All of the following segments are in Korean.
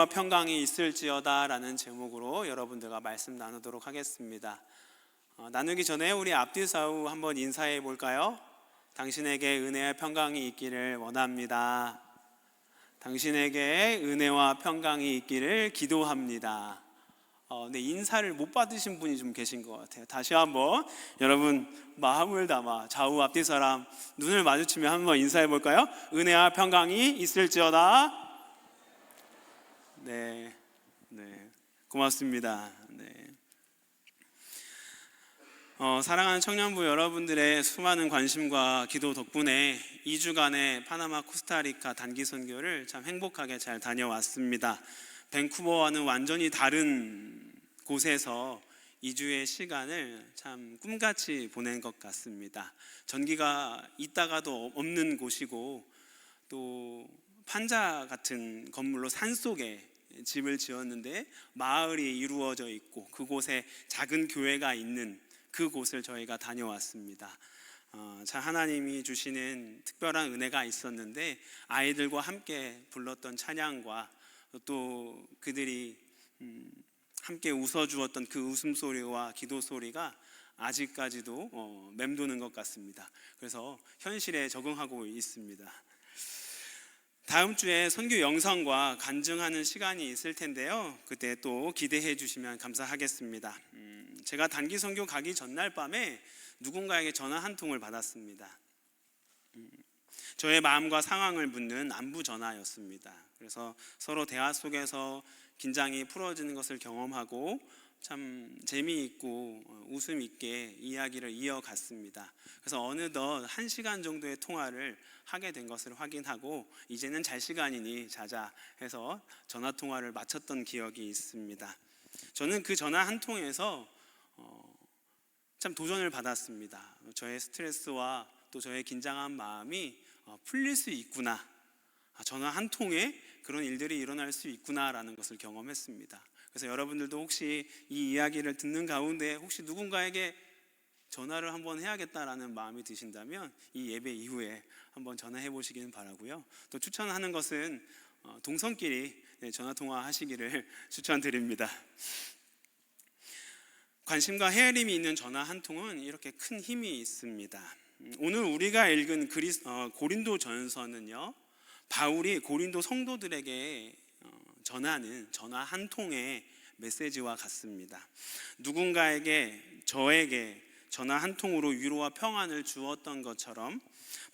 평강이 있을지어다 라는 제목으로 여러분들과 말씀 나누도록 하겠습니다. 나누기 전에 우리 앞뒤 좌우 한번 인사해 볼까요? 당신에게 은혜와 평강이 있기를 원합니다. 당신에게 은혜와 평강이 있기를 기도합니다. 네, 인사를 못 받으신 분이 좀 계신 것 같아요. 다시 한번 여러분 마음을 담아 좌우 앞뒤 사람 눈을 마주치며 한번 인사해 볼까요? 은혜와 평강이 있을지어다. 네, 고맙습니다. 사랑하는 청년부 여러분들의 수많은 관심과 기도 덕분에 2주간의 파나마 코스타리카 단기 선교를 참 행복하게 잘 다녀왔습니다. 밴쿠버와는 완전히 다른 곳에서 2주의 시간을 참 꿈같이 보낸 것 같습니다. 전기가 있다가도 없는 곳이고 또 판자 같은 건물로 산속에 집을 지었는데 마을이 이루어져 있고 그곳에 작은 교회가 있는 그곳을 저희가 다녀왔습니다. 참 하나님이 주시는 특별한 은혜가 있었는데 아이들과 함께 불렀던 찬양과 또 그들이 함께 웃어주었던 그 웃음소리와 기도소리가 아직까지도 맴도는 것 같습니다. 그래서 현실에 적응하고 있습니다. 다음 주에 선교 영상과 간증하는 시간이 있을 텐데요. 그때 또 기대해 주시면 감사하겠습니다. 제가 단기 선교 가기 전날 밤에 누군가에게 전화 한 통을 받았습니다. 저의 마음과 상황을 묻는 안부 전화였습니다. 그래서 서로 대화 속에서 긴장이 풀어지는 것을 경험하고 참 재미있고 웃음 있게 이야기를 이어갔습니다. 그래서 어느덧 1시간 정도의 통화를 하게 된 것을 확인하고 이제는 잘 시간이니 자자 해서 전화 통화를 마쳤던 기억이 있습니다. 저는 그 전화 한 통에서 참 도전을 받았습니다. 저의 스트레스와 또 저의 긴장한 마음이 풀릴 수 있구나, 전화 한 통에 그런 일들이 일어날 수 있구나라는 것을 경험했습니다. 그래서 여러분들도 혹시 이 이야기를 듣는 가운데 혹시 누군가에게 전화를 한번 해야겠다라는 마음이 드신다면 이 예배 이후에 한번 전화해 보시기는 바라고요. 또 추천하는 것은 동성끼리 전화 통화하시기를 추천드립니다. 관심과 헤아림이 있는 전화 한 통은 이렇게 큰 힘이 있습니다. 오늘 우리가 읽은 고린도 전서는요, 바울이 고린도 성도들에게 전하는 전화 한 통의 메시지와 같습니다. 누군가에게, 저에게 전화 한 통으로 위로와 평안을 주었던 것처럼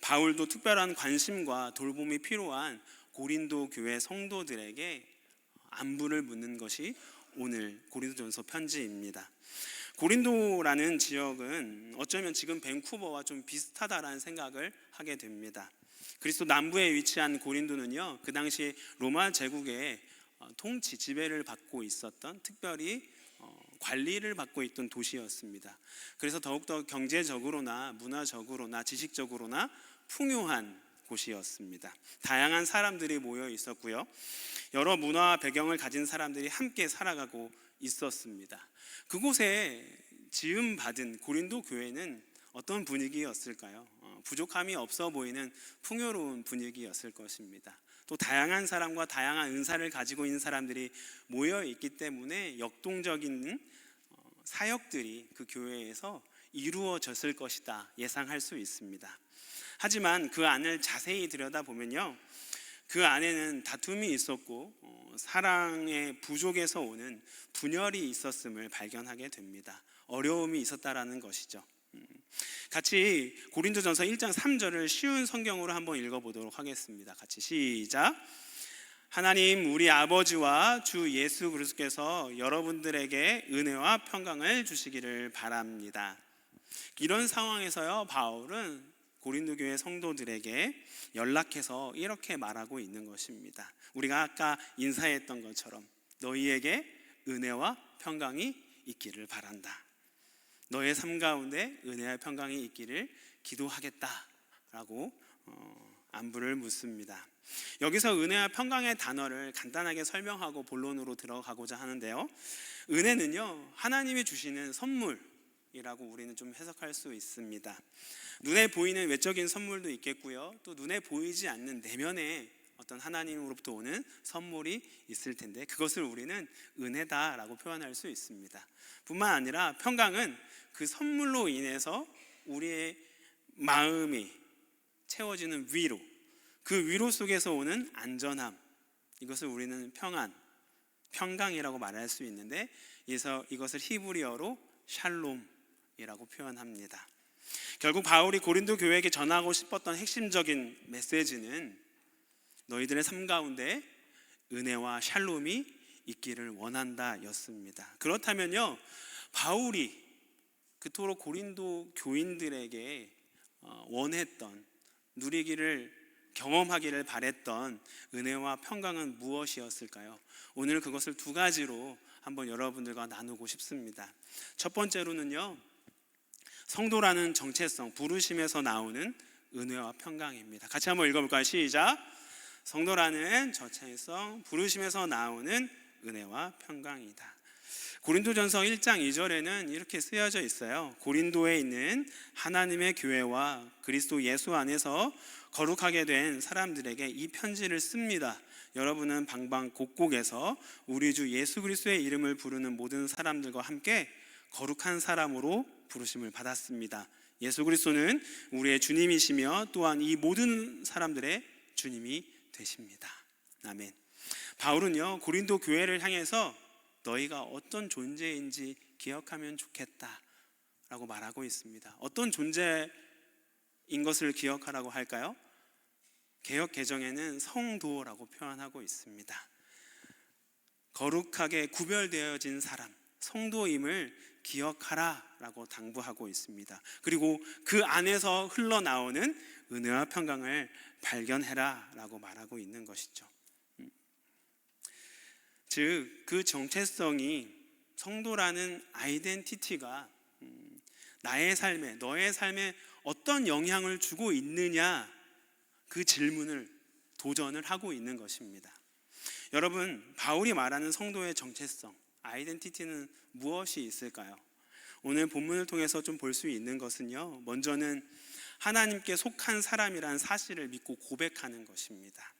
바울도 특별한 관심과 돌봄이 필요한 고린도 교회 성도들에게 안부를 묻는 것이 오늘 고린도전서 편지입니다. 고린도라는 지역은 어쩌면 지금 밴쿠버와 좀 비슷하다라는 생각을 하게 됩니다. 그리스도 남부에 위치한 고린도는요, 그 당시 로마 제국의 통치, 지배를 받고 있었던, 특별히 관리를 받고 있던 도시였습니다. 그래서 더욱더 경제적으로나 문화적으로나 지식적으로나 풍요한 곳이었습니다. 다양한 사람들이 모여 있었고요, 여러 문화 배경을 가진 사람들이 함께 살아가고 있었습니다. 그곳에 지음받은 고린도 교회는 어떤 분위기였을까요? 부족함이 없어 보이는 풍요로운 분위기였을 것입니다. 또 다양한 사람과 다양한 은사를 가지고 있는 사람들이 모여 있기 때문에 역동적인 사역들이 그 교회에서 이루어졌을 것이다 예상할 수 있습니다. 하지만 그 안을 자세히 들여다보면요, 그 안에는 다툼이 있었고 사랑의 부족에서 오는 분열이 있었음을 발견하게 됩니다. 어려움이 있었다라는 것이죠. 같이 고린도전서 1장 3절을 쉬운 성경으로 한번 읽어보도록 하겠습니다. 같이 시작. 하나님 우리 아버지와 주 예수 그리스도께서 여러분들에게 은혜와 평강을 주시기를 바랍니다. 이런 상황에서요, 바울은 고린도 교회 성도들에게 연락해서 이렇게 말하고 있는 것입니다. 우리가 아까 인사했던 것처럼 너희에게 은혜와 평강이 있기를 바란다. 너의 삶 가운데 은혜와 평강이 있기를 기도하겠다라고 안부를 묻습니다. 여기서 은혜와 평강의 단어를 간단하게 설명하고 본론으로 들어가고자 하는데요, 은혜는요, 하나님이 주시는 선물이라고 우리는 좀 해석할 수 있습니다. 눈에 보이는 외적인 선물도 있겠고요, 또 눈에 보이지 않는 내면의 어떤 하나님으로부터 오는 선물이 있을 텐데 그것을 우리는 은혜다라고 표현할 수 있습니다. 뿐만 아니라 평강은 그 선물로 인해서 우리의 마음이 채워지는 위로, 그 위로 속에서 오는 안전함, 이것을 우리는 평강이라고 말할 수 있는데 이것을 히브리어로 샬롬이라고 표현합니다. 결국 바울이 고린도 교회에게 전하고 싶었던 핵심적인 메시지는 너희들의 삶 가운데 은혜와 샬롬이 있기를 원한다 였습니다. 그렇다면요, 바울이 그토록 고린도 교인들에게 원했던, 누리기를 경험하기를 바랬던 은혜와 평강은 무엇이었을까요? 오늘 그것을 두 가지로 한번 여러분들과 나누고 싶습니다. 첫 번째로는요, 성도라는 정체성, 부르심에서 나오는 은혜와 평강입니다. 같이 한번 읽어볼까요? 시작. 성도라는 정체성, 부르심에서 나오는 은혜와 평강이다. 고린도전서 1장 2절에는 이렇게 쓰여져 있어요. 고린도에 있는 하나님의 교회와 그리스도 예수 안에서 거룩하게 된 사람들에게 이 편지를 씁니다. 여러분은 방방곡곡에서 우리 주 예수 그리스도의 이름을 부르는 모든 사람들과 함께 거룩한 사람으로 부르심을 받았습니다. 예수 그리스도는 우리의 주님이시며 또한 이 모든 사람들의 주님이 되십니다. 아멘. 바울은요, 고린도 교회를 향해서 너희가 어떤 존재인지 기억하면 좋겠다 라고 말하고 있습니다. 어떤 존재인 것을 기억하라고 할까요? 개역 개정에는 성도라고 표현하고 있습니다. 거룩하게 구별되어진 사람, 성도임을 기억하라 라고 당부하고 있습니다. 그리고 그 안에서 흘러나오는 은혜와 평강을 발견해라 라고 말하고 있는 것이죠. 즉, 그 정체성이, 성도라는 아이덴티티가 나의 삶에, 너의 삶에 어떤 영향을 주고 있느냐, 그 질문을 도전을 하고 있는 것입니다. 여러분, 바울이 말하는 성도의 정체성, 아이덴티티는 무엇이 있을까요? 오늘 본문을 통해서 좀 볼 수 있는 것은요, 먼저는 하나님께 속한 사람이라는 사실을 믿고 고백하는 것입니다.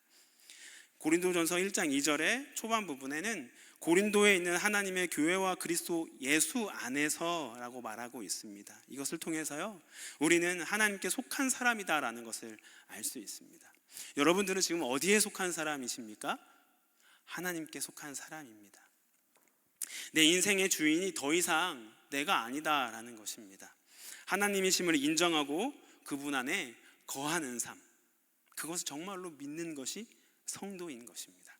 고린도전서 1장 2절의 초반 부분에는 고린도에 있는 하나님의 교회와 그리스도 예수 안에서 라고 말하고 있습니다. 이것을 통해서요, 우리는 하나님께 속한 사람이다라는 것을 알 수 있습니다. 여러분들은 지금 어디에 속한 사람이십니까? 하나님께 속한 사람입니다. 내 인생의 주인이 더 이상 내가 아니다라는 것입니다. 하나님이심을 인정하고 그분 안에 거하는 삶, 그것을 정말로 믿는 것이 성도인 것입니다.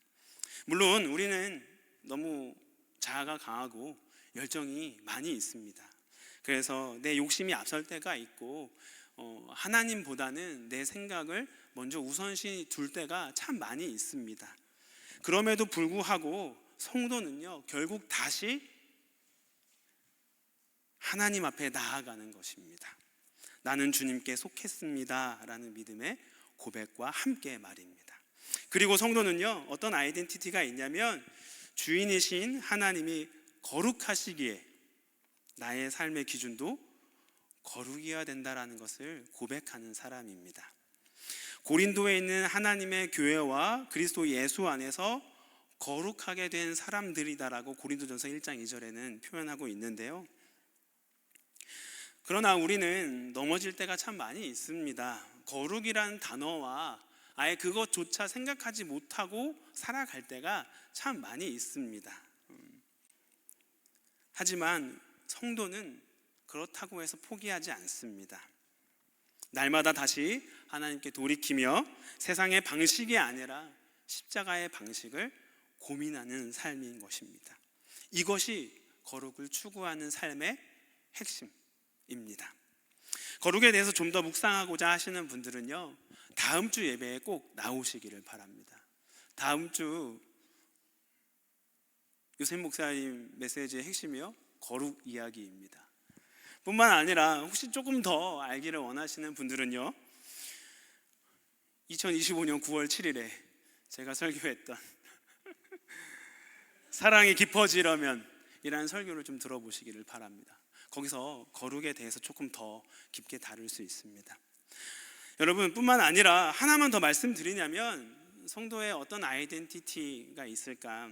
물론 우리는 너무 자아가 강하고 열정이 많이 있습니다. 그래서 내 욕심이 앞설 때가 있고 하나님보다는 내 생각을 먼저 우선시 둘 때가 참 많이 있습니다. 그럼에도 불구하고 성도는요, 결국 다시 하나님 앞에 나아가는 것입니다. 나는 주님께 속했습니다 라는 믿음의 고백과 함께 말입니다. 그리고 성도는요, 어떤 아이덴티티가 있냐면 주인이신 하나님이 거룩하시기에 나의 삶의 기준도 거룩이어야 된다라는 것을 고백하는 사람입니다. 고린도에 있는 하나님의 교회와 그리스도 예수 안에서 거룩하게 된 사람들이다라고 고린도전서 1장 2절에는 표현하고 있는데요, 그러나 우리는 넘어질 때가 참 많이 있습니다. 거룩이란 단어와 아예 그것조차 생각하지 못하고 살아갈 때가 참 많이 있습니다. 하지만 성도는 그렇다고 해서 포기하지 않습니다. 날마다 다시 하나님께 돌이키며 세상의 방식이 아니라 십자가의 방식을 고민하는 삶인 것입니다. 이것이 거룩을 추구하는 삶의 핵심입니다. 거룩에 대해서 좀 더 묵상하고자 하시는 분들은요, 다음 주 예배에 꼭 나오시기를 바랍니다. 다음 주 요셉 목사님 메시지의 핵심이요, 거룩 이야기입니다. 뿐만 아니라 혹시 조금 더 알기를 원하시는 분들은요, 2025년 9월 7일에 제가 설교했던 사랑이 깊어지려면 이라는 설교를 좀 들어보시기를 바랍니다. 거기서 거룩에 대해서 조금 더 깊게 다룰 수 있습니다. 여러분, 뿐만 아니라 하나만 더 말씀드리냐면 성도의 어떤 아이덴티티가 있을까?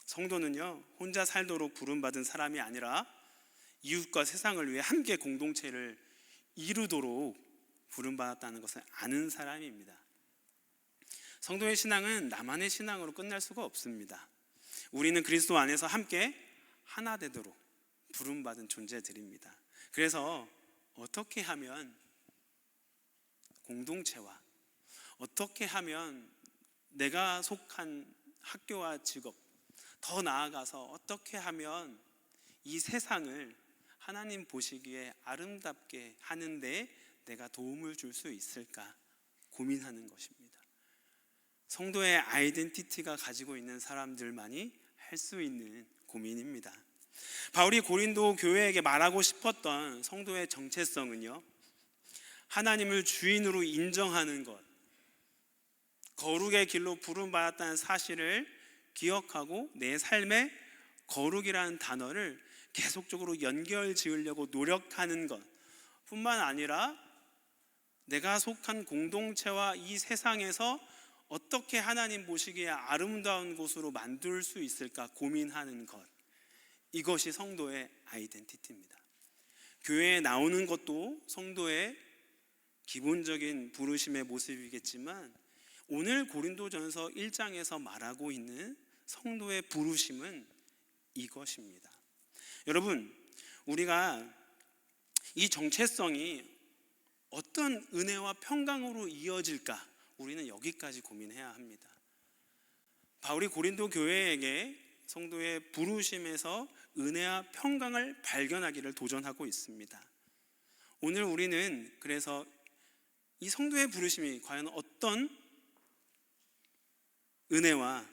성도는요, 혼자 살도록 부름받은 사람이 아니라 이웃과 세상을 위해 함께 공동체를 이루도록 부름받았다는 것을 아는 사람입니다. 성도의 신앙은 나만의 신앙으로 끝날 수가 없습니다. 우리는 그리스도 안에서 함께 하나 되도록 부름받은 존재들입니다. 그래서 어떻게 하면 공동체와 어떻게 하면 내가 속한 학교와 직업, 더 나아가서 어떻게 하면 이 세상을 하나님 보시기에 아름답게 하는데 내가 도움을 줄 수 있을까 고민하는 것입니다. 성도의 아이덴티티가 가지고 있는 사람들만이 할 수 있는 고민입니다. 바울이 고린도 교회에게 말하고 싶었던 성도의 정체성은요, 하나님을 주인으로 인정하는 것, 거룩의 길로 부름받았다는 사실을 기억하고 내 삶에 거룩이라는 단어를 계속적으로 연결 지으려고 노력하는 것 뿐만 아니라 내가 속한 공동체와 이 세상에서 어떻게 하나님 보시기에 아름다운 곳으로 만들 수 있을까 고민하는 것, 이것이 성도의 아이덴티티입니다. 교회에 나오는 것도 성도의 기본적인 부르심의 모습이겠지만 오늘 고린도전서 1장에서 말하고 있는 성도의 부르심은 이것입니다. 여러분, 우리가 이 정체성이 어떤 은혜와 평강으로 이어질까? 우리는 여기까지 고민해야 합니다. 바울이 고린도 교회에게 성도의 부르심에서 은혜와 평강을 발견하기를 도전하고 있습니다. 오늘 우리는 그래서 이 성도의 부르심이 과연 어떤 은혜와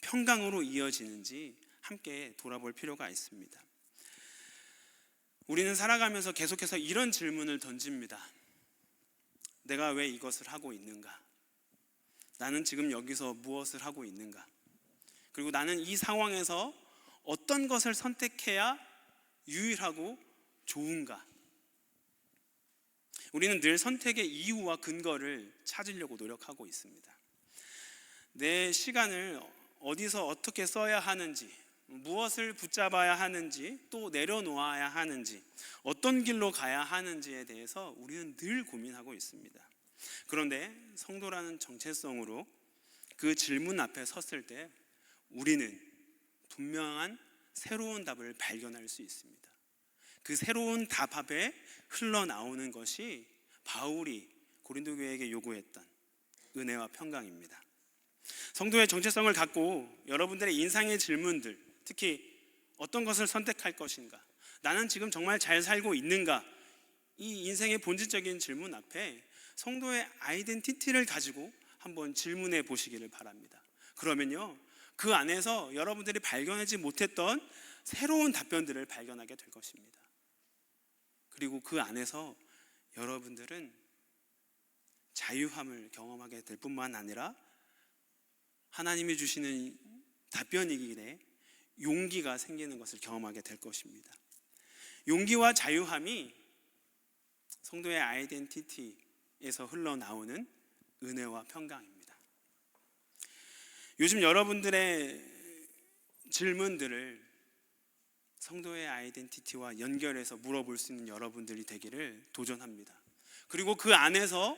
평강으로 이어지는지 함께 돌아볼 필요가 있습니다. 우리는 살아가면서 계속해서 이런 질문을 던집니다. 내가 왜 이것을 하고 있는가? 나는 지금 여기서 무엇을 하고 있는가? 그리고 나는 이 상황에서 어떤 것을 선택해야 유일하고 좋은가? 우리는 늘 선택의 이유와 근거를 찾으려고 노력하고 있습니다. 내 시간을 어디서 어떻게 써야 하는지, 무엇을 붙잡아야 하는지, 또 내려놓아야 하는지, 어떤 길로 가야 하는지에 대해서 우리는 늘 고민하고 있습니다. 그런데 성도라는 정체성으로 그 질문 앞에 섰을 때 우리는 분명한 새로운 답을 발견할 수 있습니다. 그 새로운 답 앞에 흘러나오는 것이 바울이 고린도 교회에게 요구했던 은혜와 평강입니다. 성도의 정체성을 갖고 여러분들의 인생의 질문들, 특히 어떤 것을 선택할 것인가, 나는 지금 정말 잘 살고 있는가, 이 인생의 본질적인 질문 앞에 성도의 아이덴티티를 가지고 한번 질문해 보시기를 바랍니다. 그러면요, 그 안에서 여러분들이 발견하지 못했던 새로운 답변들을 발견하게 될 것입니다. 그리고 그 안에서 여러분들은 자유함을 경험하게 될 뿐만 아니라 하나님이 주시는 답변이기에 용기가 생기는 것을 경험하게 될 것입니다. 용기와 자유함이 성도의 아이덴티티에서 흘러나오는 은혜와 평강입니다. 요즘 여러분들의 질문들을 성도의 아이덴티티와 연결해서 물어볼 수 있는 여러분들이 되기를 도전합니다. 그리고 그 안에서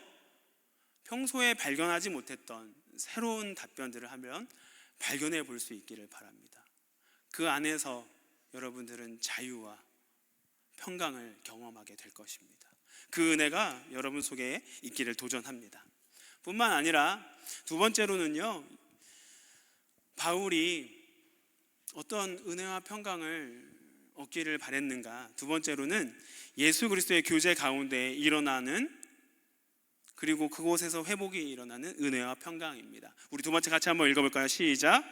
평소에 발견하지 못했던 새로운 답변들을 하면 발견해 볼 수 있기를 바랍니다. 그 안에서 여러분들은 자유와 평강을 경험하게 될 것입니다. 그 은혜가 여러분 속에 있기를 도전합니다. 뿐만 아니라 두 번째로는요, 바울이 어떤 은혜와 평강을 얻기를 바랬는가? 두 번째로는 예수 그리스도의 교제 가운데 일어나는, 그리고 그곳에서 회복이 일어나는 은혜와 평강입니다. 우리 두 번째 같이 한번 읽어볼까요? 시작.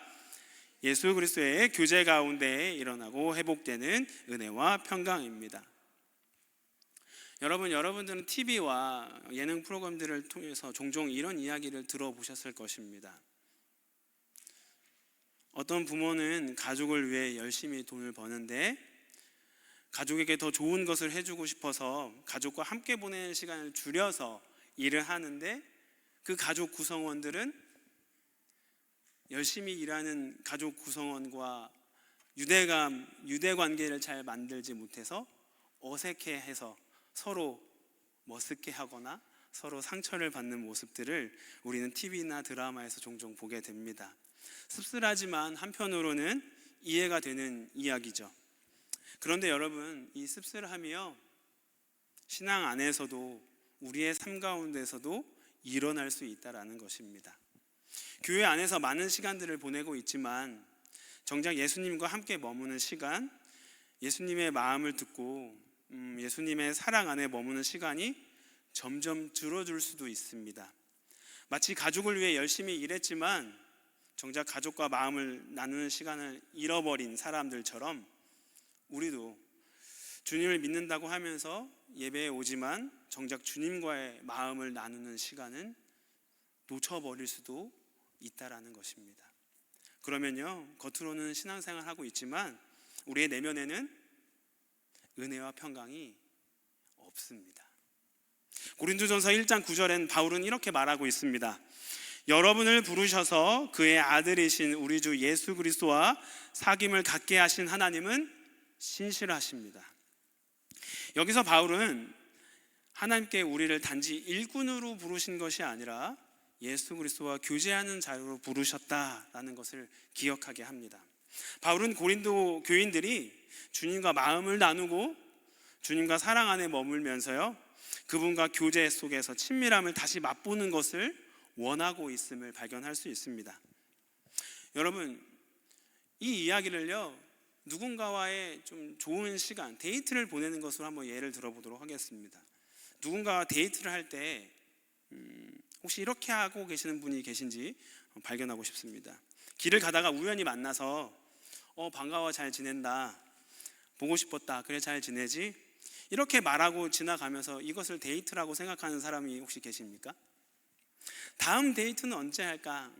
예수 그리스도의 교제 가운데 일어나고 회복되는 은혜와 평강입니다. 여러분들은 TV와 예능 프로그램들을 통해서 종종 이런 이야기를 들어보셨을 것입니다. 어떤 부모는 가족을 위해 열심히 돈을 버는데 가족에게 더 좋은 것을 해주고 싶어서 가족과 함께 보내는 시간을 줄여서 일을 하는데 그 가족 구성원들은 열심히 일하는 가족 구성원과 유대 관계를 잘 만들지 못해서 어색해해서 서로 머쓱해하거나 서로 상처를 받는 모습들을 우리는 TV나 드라마에서 종종 보게 됩니다. 씁쓸하지만 한편으로는 이해가 되는 이야기죠. 그런데 여러분, 이 씁쓸함이요, 신앙 안에서도 우리의 삶 가운데서도 일어날 수 있다라는 것입니다. 교회 안에서 많은 시간들을 보내고 있지만 정작 예수님과 함께 머무는 시간, 예수님의 마음을 듣고 예수님의 사랑 안에 머무는 시간이 점점 줄어들 수도 있습니다. 마치 가족을 위해 열심히 일했지만 정작 가족과 마음을 나누는 시간을 잃어버린 사람들처럼 우리도 주님을 믿는다고 하면서 예배에 오지만 정작 주님과의 마음을 나누는 시간은 놓쳐버릴 수도 있다라는 것입니다. 그러면요, 겉으로는 신앙생활을 하고 있지만 우리의 내면에는 은혜와 평강이 없습니다. 고린도전서 1장 9절엔 바울은 이렇게 말하고 있습니다. 여러분을 부르셔서 그의 아들이신 우리 주 예수 그리스도와 사귐을 갖게 하신 하나님은 신실하십니다. 여기서 바울은 하나님께 우리를 단지 일꾼으로 부르신 것이 아니라 예수 그리스도와 교제하는 자유로 부르셨다라는 것을 기억하게 합니다. 바울은 고린도 교인들이 주님과 마음을 나누고 주님과 사랑 안에 머물면서요, 그분과 교제 속에서 친밀함을 다시 맛보는 것을 원하고 있음을 발견할 수 있습니다. 여러분, 이 이야기를요, 누군가와의 좀 좋은 시간, 데이트를 보내는 것으로 한번 예를 들어보도록 하겠습니다. 누군가와 데이트를 할 때 혹시 이렇게 하고 계시는 분이 계신지 발견하고 싶습니다. 길을 가다가 우연히 만나서 반가워, 잘 지낸다, 보고 싶었다, 그래 잘 지내지? 이렇게 말하고 지나가면서 이것을 데이트라고 생각하는 사람이 혹시 계십니까? 다음 데이트는 언제 할까?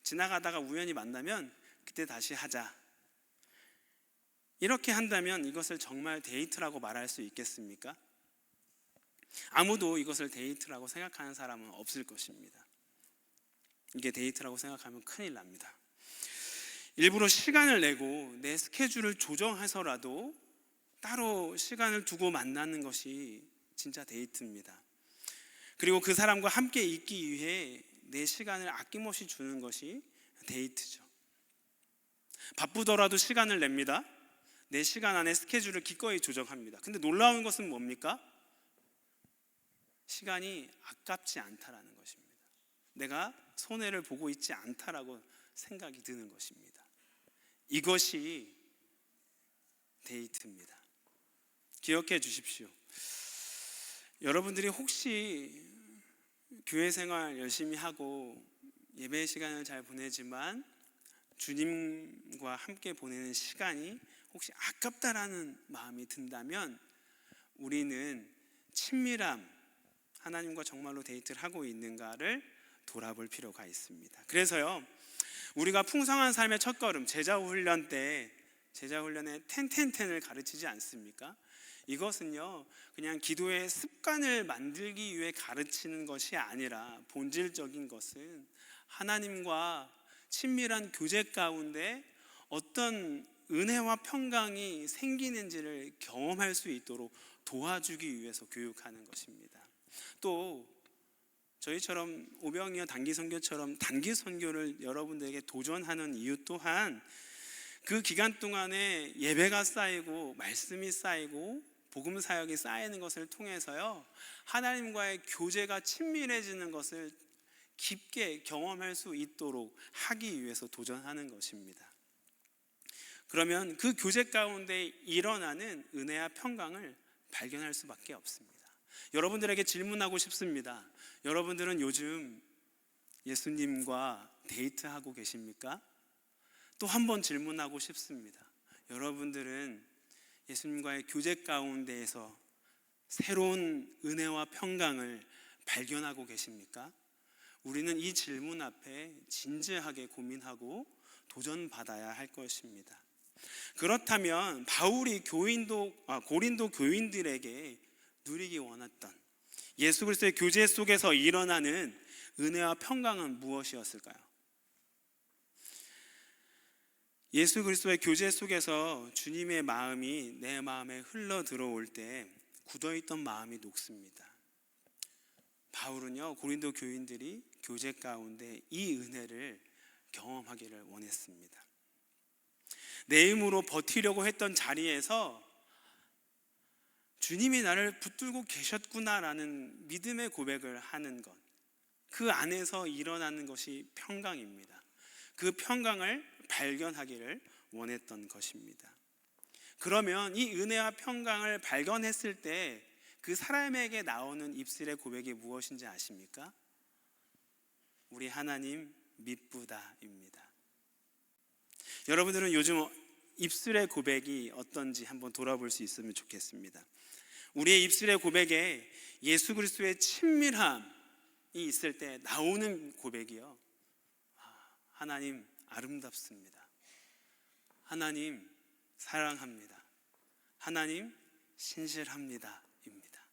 지나가다가 우연히 만나면 그때 다시 하자. 이렇게 한다면 이것을 정말 데이트라고 말할 수 있겠습니까? 아무도 이것을 데이트라고 생각하는 사람은 없을 것입니다. 이게 데이트라고 생각하면 큰일 납니다. 일부러 시간을 내고 내 스케줄을 조정해서라도 따로 시간을 두고 만나는 것이 진짜 데이트입니다. 그리고 그 사람과 함께 있기 위해 내 시간을 아낌없이 주는 것이 데이트죠. 바쁘더라도 시간을 냅니다. 내 시간 안에 스케줄을 기꺼이 조정합니다. 근데 놀라운 것은 뭡니까? 시간이 아깝지 않다라는 것입니다. 내가 손해를 보고 있지 않다라고 생각이 드는 것입니다. 이것이 데이트입니다. 기억해 주십시오. 여러분들이 혹시 교회 생활 열심히 하고 예배 시간을 잘 보내지만 주님과 함께 보내는 시간이 혹시 아깝다라는 마음이 든다면 우리는 친밀함, 하나님과 정말로 데이트를 하고 있는가를 돌아볼 필요가 있습니다. 그래서요, 우리가 풍성한 삶의 첫걸음, 제자훈련 때 제자훈련의 10-10-10을 가르치지 않습니까? 이것은요, 그냥 기도의 습관을 만들기 위해 가르치는 것이 아니라 본질적인 것은 하나님과 친밀한 교제 가운데 어떤 은혜와 평강이 생기는지를 경험할 수 있도록 도와주기 위해서 교육하는 것입니다. 또 저희처럼 오병이어 단기 선교처럼 단기 선교를 여러분들에게 도전하는 이유 또한 그 기간 동안에 예배가 쌓이고 말씀이 쌓이고 복음 사역이 쌓이는 것을 통해서요, 하나님과의 교제가 친밀해지는 것을 깊게 경험할 수 있도록 하기 위해서 도전하는 것입니다. 그러면 그 교제 가운데 일어나는 은혜와 평강을 발견할 수밖에 없습니다. 여러분들에게 질문하고 싶습니다. 여러분들은 요즘 예수님과 데이트하고 계십니까? 또 한 번 질문하고 싶습니다. 여러분들은 예수님과의 교제 가운데에서 새로운 은혜와 평강을 발견하고 계십니까? 우리는 이 질문 앞에 진지하게 고민하고 도전받아야 할 것입니다. 그렇다면 바울이 고린도 교인들에게 누리기 원했던 예수 그리스도의 교제 속에서 일어나는 은혜와 평강은 무엇이었을까요? 예수 그리스도의 교제 속에서 주님의 마음이 내 마음에 흘러 들어올 때 굳어있던 마음이 녹습니다. 바울은요, 고린도 교인들이 교제 가운데 이 은혜를 경험하기를 원했습니다. 내 힘으로 버티려고 했던 자리에서 주님이 나를 붙들고 계셨구나라는 믿음의 고백을 하는 것, 그 안에서 일어나는 것이 평강입니다. 그 평강을 발견하기를 원했던 것입니다. 그러면 이 은혜와 평강을 발견했을 때 그 사람에게 나오는 입술의 고백이 무엇인지 아십니까? 우리 하나님 미쁘다입니다. 여러분들은 요즘 입술의 고백이 어떤지 한번 돌아볼 수 있으면 좋겠습니다. 우리의 입술의 고백에 예수 그리스도의 친밀함이 있을 때 나오는 고백이요, 하나님 아름답습니다. 하나님 사랑합니다. 하나님 신실합니다. 입니다.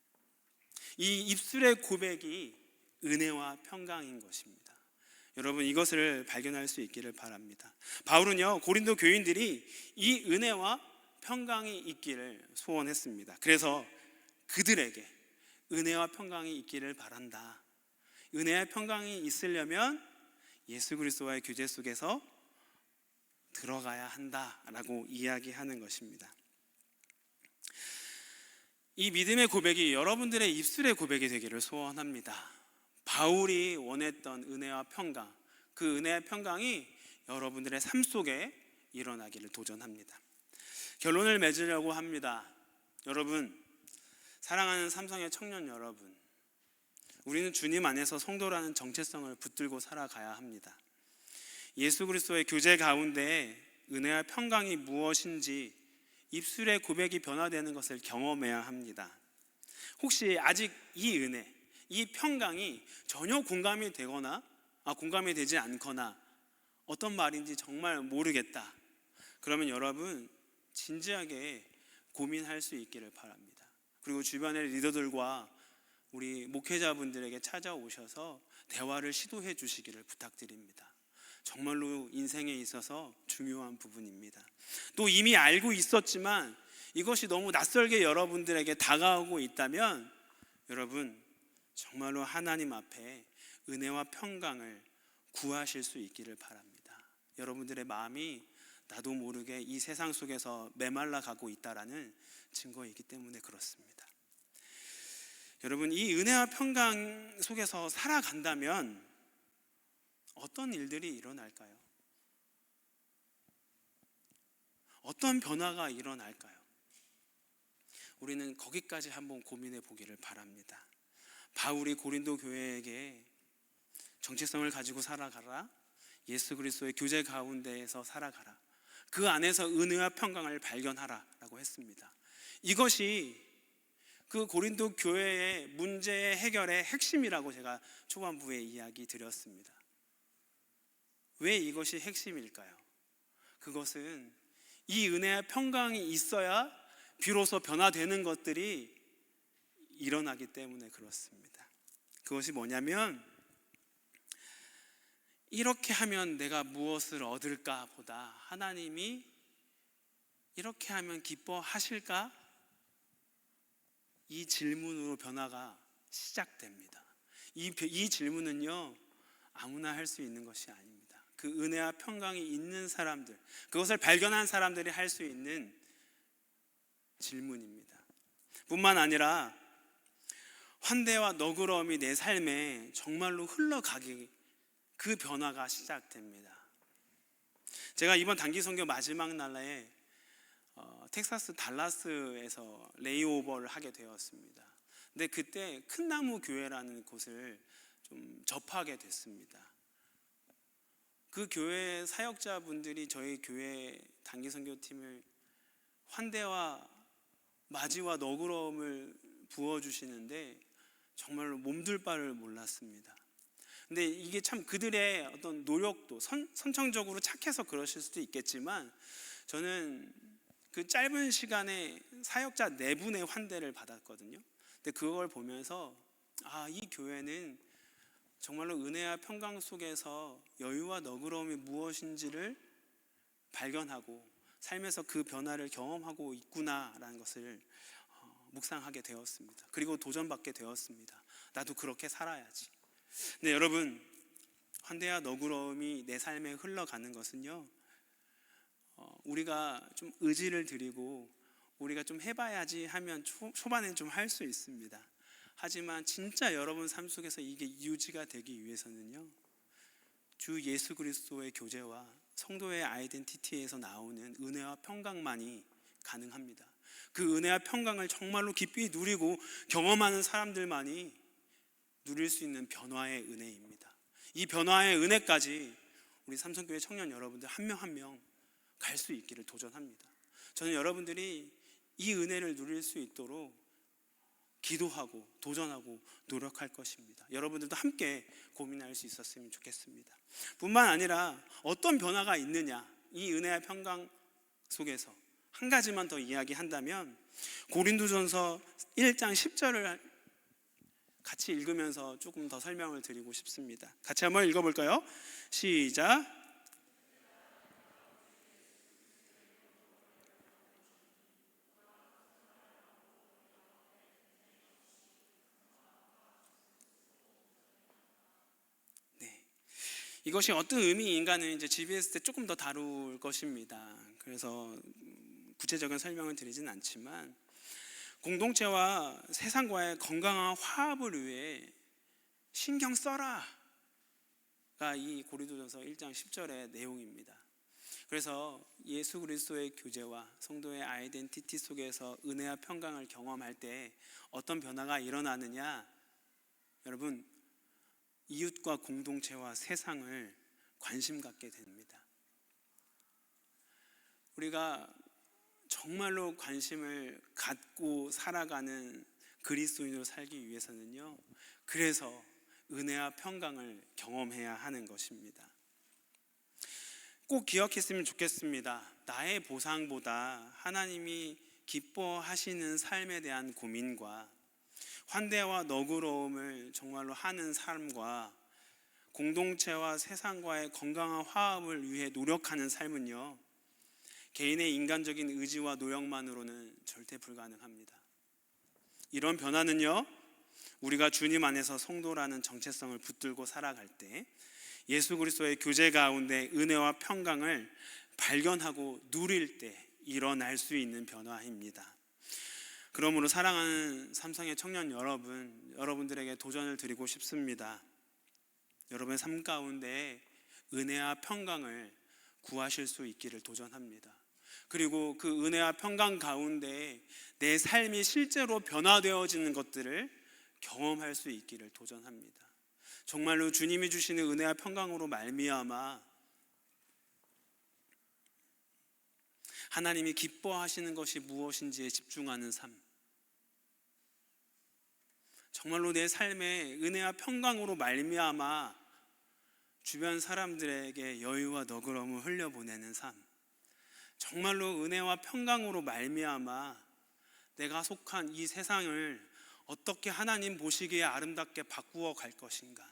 이 입술의 고백이 은혜와 평강인 것입니다. 여러분, 이것을 발견할 수 있기를 바랍니다. 바울은요, 고린도 교인들이 이 은혜와 평강이 있기를 소원했습니다. 그래서 그들에게 은혜와 평강이 있기를 바란다. 은혜와 평강이 있으려면 예수 그리스도와의 교제 속에서 들어가야 한다라고 이야기하는 것입니다. 이 믿음의 고백이 여러분들의 입술의 고백이 되기를 소원합니다. 바울이 원했던 은혜와 평강, 그 은혜와 평강이 여러분들의 삶 속에 일어나기를 도전합니다. 결론을 맺으려고 합니다. 여러분, 사랑하는 삼성의 청년 여러분, 우리는 주님 안에서 성도라는 정체성을 붙들고 살아가야 합니다. 예수 그리스도의 교제 가운데 은혜와 평강이 무엇인지 입술의 고백이 변화되는 것을 경험해야 합니다. 혹시 아직 이 은혜, 이 평강이 전혀 공감이 되지 않거나 어떤 말인지 정말 모르겠다, 그러면 여러분 진지하게 고민할 수 있기를 바랍니다. 그리고 주변의 리더들과 우리 목회자분들에게 찾아오셔서 대화를 시도해 주시기를 부탁드립니다. 정말로 인생에 있어서 중요한 부분입니다. 또 이미 알고 있었지만 이것이 너무 낯설게 여러분들에게 다가오고 있다면 여러분 정말로 하나님 앞에 은혜와 평강을 구하실 수 있기를 바랍니다. 여러분들의 마음이 나도 모르게 이 세상 속에서 메말라 가고 있다라는 증거이기 때문에 그렇습니다. 여러분, 이 은혜와 평강 속에서 살아간다면 어떤 일들이 일어날까요? 어떤 변화가 일어날까요? 우리는 거기까지 한번 고민해 보기를 바랍니다. 바울이 고린도 교회에게 정체성을 가지고 살아가라, 예수 그리스도의 교제 가운데에서 살아가라, 그 안에서 은혜와 평강을 발견하라 라고 했습니다. 이것이 그 고린도 교회의 문제 해결의 핵심이라고 제가 초반부에 이야기 드렸습니다. 왜 이것이 핵심일까요? 그것은 이 은혜와 평강이 있어야 비로소 변화되는 것들이 일어나기 때문에 그렇습니다. 그것이 뭐냐면, 이렇게 하면 내가 무엇을 얻을까 보다 하나님이 이렇게 하면 기뻐하실까? 이 질문으로 변화가 시작됩니다. 이 질문은요, 아무나 할 수 있는 것이 아닙니다. 그 은혜와 평강이 있는 사람들, 그것을 발견한 사람들이 할 수 있는 질문입니다. 뿐만 아니라 환대와 너그러움이 내 삶에 정말로 흘러가기, 그 변화가 시작됩니다. 제가 이번 단기 선교 마지막 날에 텍사스 달라스에서 레이오버를 하게 되었습니다. 근데 그때 큰 나무 교회라는 곳을 좀 접하게 됐습니다. 그 교회 사역자분들이 저희 교회 단기 선교팀을 환대와 맞이와 너그러움을 부어주시는데 정말로 몸둘 바를 몰랐습니다. 근데 이게 참 그들의 어떤 노력도 선천적으로 착해서 그러실 수도 있겠지만, 저는 그 짧은 시간에 사역자 4분의 환대를 받았거든요. 근데 그걸 보면서 이 교회는 정말로 은혜와 평강 속에서 여유와 너그러움이 무엇인지를 발견하고 삶에서 그 변화를 경험하고 있구나라는 것을 묵상하게 되었습니다. 그리고 도전받게 되었습니다. 나도 그렇게 살아야지. 네, 여러분, 환대와 너그러움이 내 삶에 흘러가는 것은요, 우리가 좀 의지를 드리고 우리가 좀 해봐야지 하면 초반엔 좀 할 수 있습니다. 하지만 진짜 여러분 삶 속에서 이게 유지가 되기 위해서는요, 주 예수 그리스도의 교제와 성도의 아이덴티티에서 나오는 은혜와 평강만이 가능합니다. 그 은혜와 평강을 정말로 깊이 누리고 경험하는 사람들만이 누릴 수 있는 변화의 은혜입니다. 이 변화의 은혜까지 우리 삼성교회 청년 여러분들 한 명 한 명 갈 수 있기를 도전합니다. 저는 여러분들이 이 은혜를 누릴 수 있도록 기도하고 도전하고 노력할 것입니다. 여러분들도 함께 고민할 수 있었으면 좋겠습니다. 뿐만 아니라 어떤 변화가 있느냐, 이 은혜와 평강 속에서 한 가지만 더 이야기한다면 고린도전서 1장 10절을 같이 읽으면서 조금 더 설명을 드리고 싶습니다. 같이 한번 읽어볼까요? 시작. 이것이 어떤 의미인가는 이제 GBS 때 조금 더 다룰 것입니다. 그래서 구체적인 설명을 드리진 않지만 공동체와 세상과의 건강한 화합을 위해 신경 써라가 이 고린도전서 1장 10절의 내용입니다. 그래서 예수 그리스도의 교제와 성도의 아이덴티티 속에서 은혜와 평강을 경험할 때 어떤 변화가 일어나느냐, 여러분, 이웃과 공동체와 세상을 관심 갖게 됩니다. 우리가 정말로 관심을 갖고 살아가는 그리스도인으로 살기 위해서는요, 그래서 은혜와 평강을 경험해야 하는 것입니다. 꼭 기억했으면 좋겠습니다. 나의 보상보다 하나님이 기뻐하시는 삶에 대한 고민과 환대와 너그러움을 정말로 하는 삶과 공동체와 세상과의 건강한 화합을 위해 노력하는 삶은요, 개인의 인간적인 의지와 노력만으로는 절대 불가능합니다. 이런 변화는요, 우리가 주님 안에서 성도라는 정체성을 붙들고 살아갈 때 예수 그리스도의 교제 가운데 은혜와 평강을 발견하고 누릴 때 일어날 수 있는 변화입니다. 그러므로 사랑하는 삼성의 청년 여러분, 여러분들에게 도전을 드리고 싶습니다. 여러분의 삶 가운데 은혜와 평강을 구하실 수 있기를 도전합니다. 그리고 그 은혜와 평강 가운데 내 삶이 실제로 변화되어지는 것들을 경험할 수 있기를 도전합니다. 정말로 주님이 주시는 은혜와 평강으로 말미암아 하나님이 기뻐하시는 것이 무엇인지에 집중하는 삶, 정말로 내 삶에 은혜와 평강으로 말미암아 주변 사람들에게 여유와 너그러움을 흘려보내는 삶, 정말로 은혜와 평강으로 말미암아 내가 속한 이 세상을 어떻게 하나님 보시기에 아름답게 바꾸어 갈 것인가,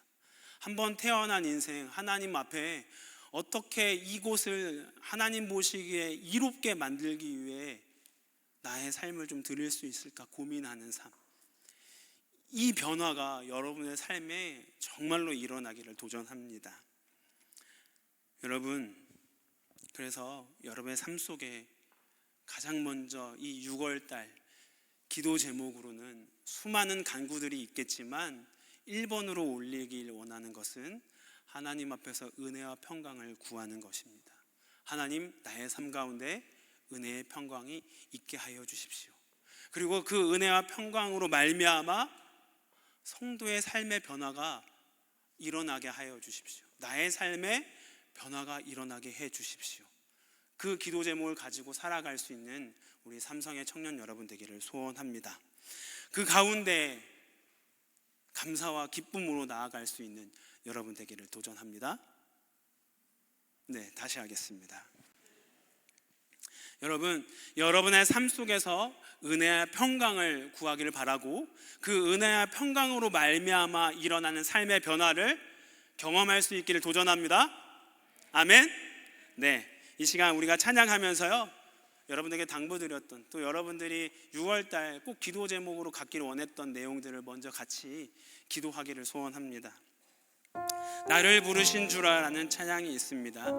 한번 태어난 인생 하나님 앞에 어떻게 이곳을 하나님 보시기에 이롭게 만들기 위해 나의 삶을 좀 드릴 수 있을까 고민하는 삶, 이 변화가 여러분의 삶에 정말로 일어나기를 도전합니다. 여러분, 그래서 여러분의 삶 속에 가장 먼저 이 6월달 기도 제목으로는 수많은 간구들이 있겠지만 1번으로 올리길 원하는 것은 하나님 앞에서 은혜와 평강을 구하는 것입니다. 하나님, 나의 삶 가운데 은혜의 평강이 있게 하여 주십시오. 그리고 그 은혜와 평강으로 말미암아 성도의 삶의 변화가 일어나게 하여 주십시오. 나의 삶에 변화가 일어나게 해 주십시오. 그 기도 제목을 가지고 살아갈 수 있는 우리 삼성의 청년 여러분 되기를 소원합니다. 그 가운데 감사와 기쁨으로 나아갈 수 있는 여러분 되기를 도전합니다. 네, 다시 하겠습니다. 여러분, 여러분의 삶 속에서 은혜와 평강을 구하기를 바라고 그 은혜와 평강으로 말미암아 일어나는 삶의 변화를 경험할 수 있기를 도전합니다. 아멘. 네, 이 시간 우리가 찬양하면서요, 여러분에게 당부드렸던, 또 여러분들이 6월달 꼭 기도 제목으로 갖기를 원했던 내용들을 먼저 같이 기도하기를 소원합니다. 나를 부르신 주라라는 찬양이 있습니다.